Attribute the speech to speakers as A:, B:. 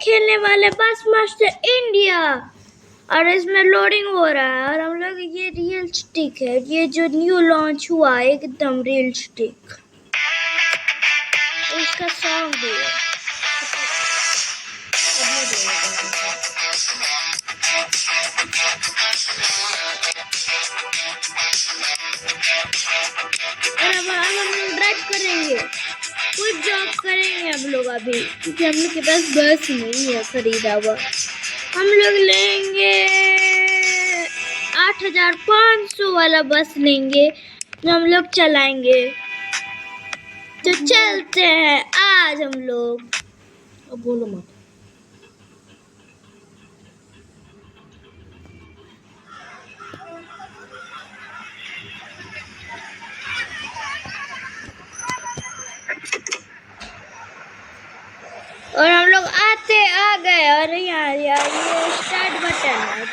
A: खेलने वाले बस मास्टर इंडिया। और इसमें लोडिंग हो रहा है और हम लोग ये रियलिस्टिक है, ये जो न्यू लॉन्च हुआ है एकदम रियलिस्टिक। इसका सॉन्ग भी है। और अब हम लोग ड्राइव करेंगे, कुछ जॉब करेंगे हम लोग अभी, क्योंकि हम लोग के पास बस नहीं है खरीदा हुआ। हम लोग लेंगे 8500 वाला बस लेंगे जो हम लोग चलाएंगे। तो चलते हैं आज हम लोग। अब बोलो मत। और हम लोग आ गए और यहाँ ये स्टार्ट बटन है।